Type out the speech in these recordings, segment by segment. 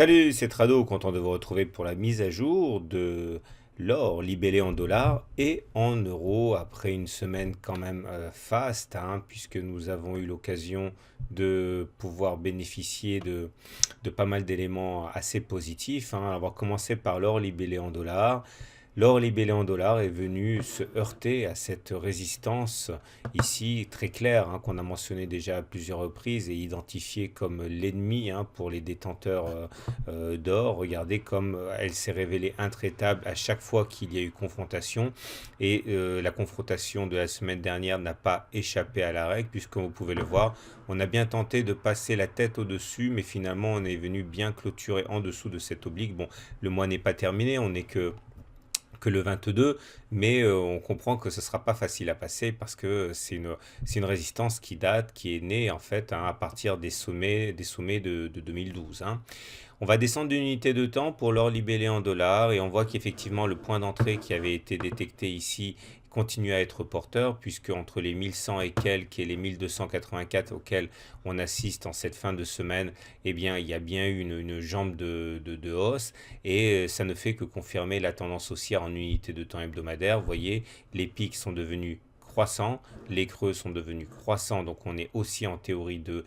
Salut, c'est Trado, content de vous retrouver pour la mise à jour de l'or libellé en dollars et en euros après une semaine quand même faste, hein, puisque nous avons eu l'occasion de pouvoir bénéficier de pas mal d'éléments assez positifs, hein. On va commencer par l'or libellé en dollars. L'or libellé en dollars est venu se heurter à cette résistance ici très claire, hein, qu'on a mentionné déjà à plusieurs reprises et identifiée comme l'ennemi, hein, pour les détenteurs d'or. Regardez comme elle s'est révélée intraitable à chaque fois qu'il y a eu confrontation, et la confrontation de la semaine dernière n'a pas échappé à la règle, puisque comme vous pouvez le voir, on a bien tenté de passer la tête au-dessus, mais finalement on est venu bien clôturer en dessous de cette oblique. Bon, le mois n'est pas terminé, on n'est que le 22, mais on comprend que ce ne sera pas facile à passer parce que c'est une résistance qui date, qui est née en fait, hein, à partir des sommets de 2012, hein. On va descendre d'une unité de temps pour l'or libellé en dollars et on voit qu'effectivement le point d'entrée qui avait été détecté ici continue à être porteur, puisque entre les 1100 et quelques et les 1284 auxquels on assiste en cette fin de semaine, eh bien, il y a bien eu une jambe de hausse, et ça ne fait que confirmer la tendance haussière en unité de temps hebdomadaire. Vous voyez, les pics sont devenus croissants, les creux sont devenus croissants, donc on est aussi en théorie de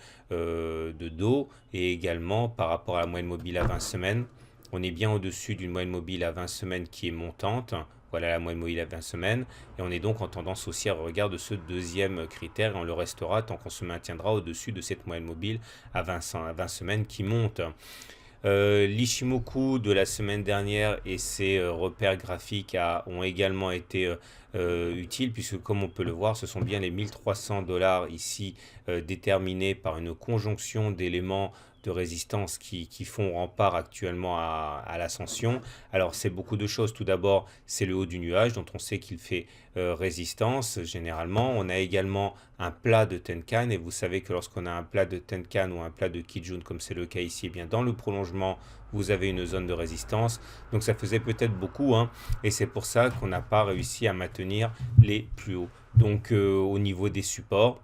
dos, et également par rapport à la moyenne mobile à 20 semaines, on est bien au-dessus d'une moyenne mobile à 20 semaines qui est montante. Voilà la moyenne mobile à 20 semaines, et on est donc en tendance haussière au regard de ce deuxième critère, et on le restera tant qu'on se maintiendra au-dessus de cette moyenne mobile à 20 semaines qui monte. L'Ishimoku de la semaine dernière et ses repères graphiques ont également été utiles, puisque comme on peut le voir, ce sont bien les 1300 dollars ici déterminés par une conjonction d'éléments de résistance qui font rempart actuellement à l'ascension. Alors c'est beaucoup de choses. Tout d'abord, c'est le haut du nuage dont on sait qu'il fait résistance généralement. On a également un plat de Tenkan, et vous savez que lorsqu'on a un plat de Tenkan ou un plat de Kijun comme c'est le cas ici, eh bien dans le prolongement vous avez une zone de résistance. Donc ça faisait peut-être beaucoup, hein, et c'est pour ça qu'on n'a pas réussi à maintenir les plus hauts. Donc au niveau des supports,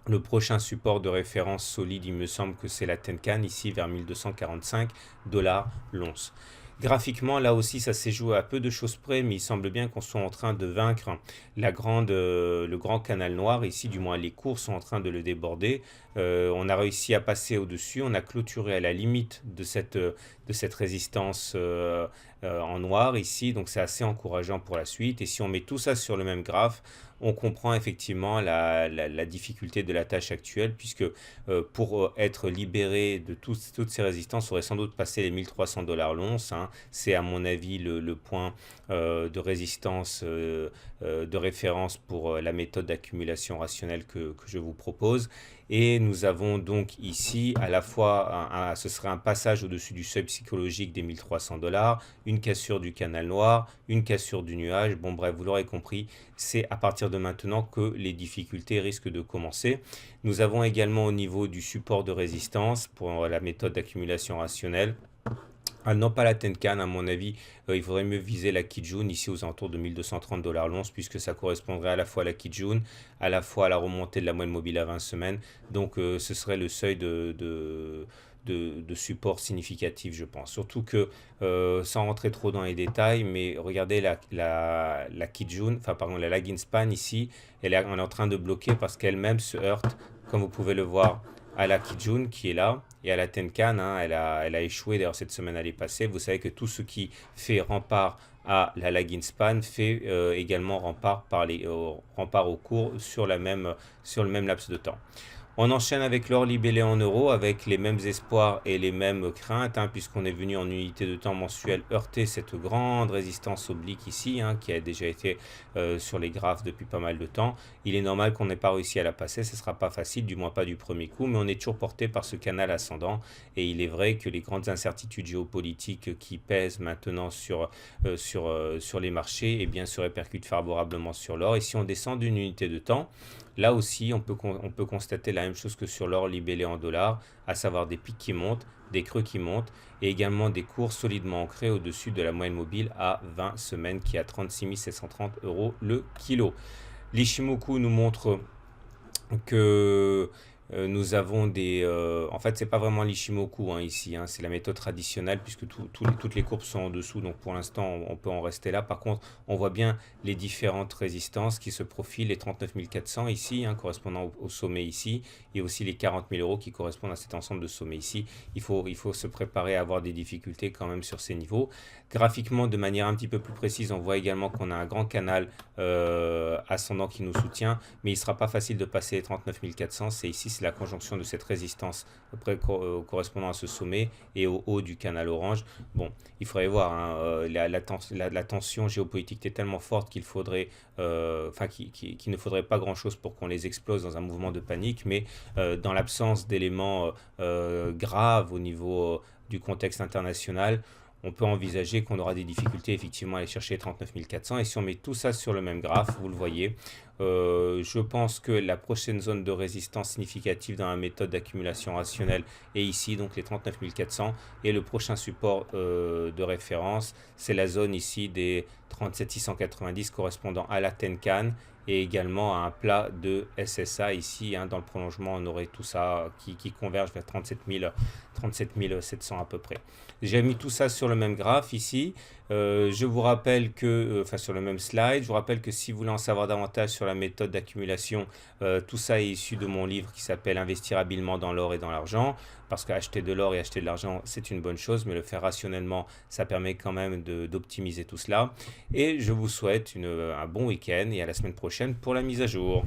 le prochain support de référence solide, il me semble que c'est la Tenkan, ici vers 1245 dollars l'once. Graphiquement, là aussi, ça s'est joué à peu de choses près, mais il semble bien qu'on soit en train de vaincre le grand canal noir. Ici, du moins, les cours sont en train de le déborder. On a réussi à passer au-dessus, on a clôturé à la limite de cette résistance en noir ici, donc c'est assez encourageant pour la suite. Et si on met tout ça sur le même graphe, on comprend effectivement la difficulté de la tâche actuelle, puisque pour être libéré de toutes ces résistances, on aurait sans doute passé les 1300 dollars l'once, hein. C'est à mon avis le point de résistance de référence pour la méthode d'accumulation rationnelle que je vous propose. Et nous avons donc ici à la fois, ce serait un passage au-dessus du seuil psychologique des 1300 dollars, une cassure du canal noir, une cassure du nuage. Bon bref, vous l'aurez compris, c'est à partir de maintenant que les difficultés risquent de commencer. Nous avons également au niveau du support de résistance pour la méthode d'accumulation rationnelle. Ah non, pas la Tenkan, à mon avis, il faudrait mieux viser la Kijun, ici aux alentours de 1230 dollars l'once, puisque ça correspondrait à la fois à la Kijun, à la fois à la remontée de la moyenne mobile à 20 semaines. Donc ce serait le seuil de support significatif, je pense. Surtout que, sans rentrer trop dans les détails, mais regardez la Kijun, enfin pardon, la lagging span ici, on est en train de bloquer parce qu'elle-même se heurte, comme vous pouvez le voir, à la Kijun qui est là, et à la Tenkan, hein, elle a échoué. D'ailleurs, cette semaine, elle est passée. Vous savez que tout ce qui fait rempart à la lagging span fait également rempart au cours sur le même laps de temps. On enchaîne avec l'or libellé en euros, avec les mêmes espoirs et les mêmes craintes, hein, puisqu'on est venu en unité de temps mensuelle heurter cette grande résistance oblique ici, hein, qui a déjà été sur les graphes depuis pas mal de temps. Il est normal qu'on n'ait pas réussi à la passer, ce ne sera pas facile, du moins pas du premier coup, mais on est toujours porté par ce canal ascendant, et il est vrai que les grandes incertitudes géopolitiques qui pèsent maintenant sur les marchés, eh bien, se répercutent favorablement sur l'or. Et si on descend d'une unité de temps, là aussi, on peut constater la même chose que sur l'or libellé en dollars, à savoir des pics qui montent, des creux qui montent, et également des cours solidement ancrés au-dessus de la moyenne mobile à 20 semaines qui est à 36 730 euros le kilo. L'Ishimoku nous montre que Nous avons en fait, c'est pas vraiment l'Ishimoku hein, ici, hein, c'est la méthode traditionnelle puisque toutes les courbes sont en dessous. Donc pour l'instant, on peut en rester là. Par contre, on voit bien les différentes résistances qui se profilent. Les 39 400 ici, hein, correspondant au sommet ici, et aussi les 40 000 euros qui correspondent à cet ensemble de sommets ici. Il faut se préparer à avoir des difficultés quand même sur ces niveaux. Graphiquement, de manière un petit peu plus précise, on voit également qu'on a un grand canal ascendant qui nous soutient, mais il ne sera pas facile de passer les 39 400. C'est ici, c'est la conjonction de cette résistance correspondant à ce sommet et au haut du canal orange. Bon, il faudrait voir, hein, la tension géopolitique est tellement forte qu'il faudrait, qu'il ne faudrait pas grand-chose pour qu'on les explose dans un mouvement de panique, mais dans l'absence d'éléments graves au niveau du contexte international, on peut envisager qu'on aura des difficultés effectivement à aller chercher 39 400. Et si on met tout ça sur le même graphe, vous le voyez, je pense que la prochaine zone de résistance significative dans la méthode d'accumulation rationnelle est ici, donc les 39 400. Et le prochain support de référence, c'est la zone ici des 37 690 correspondant à la Tenkan et également à un plat de SSA ici, hein, dans le prolongement on aurait tout ça qui converge vers 37 700 à peu près. J'ai mis tout ça sur le même graphe ici. Je vous rappelle que, sur le même slide, je vous rappelle que si vous voulez en savoir davantage sur la méthode d'accumulation, tout ça est issu de mon livre qui s'appelle Investir habilement dans l'or et dans l'argent, parce qu'acheter de l'or et acheter de l'argent, c'est une bonne chose, mais le faire rationnellement, ça permet quand même d'optimiser tout cela. Et je vous souhaite un bon week-end et à la semaine prochaine pour la mise à jour.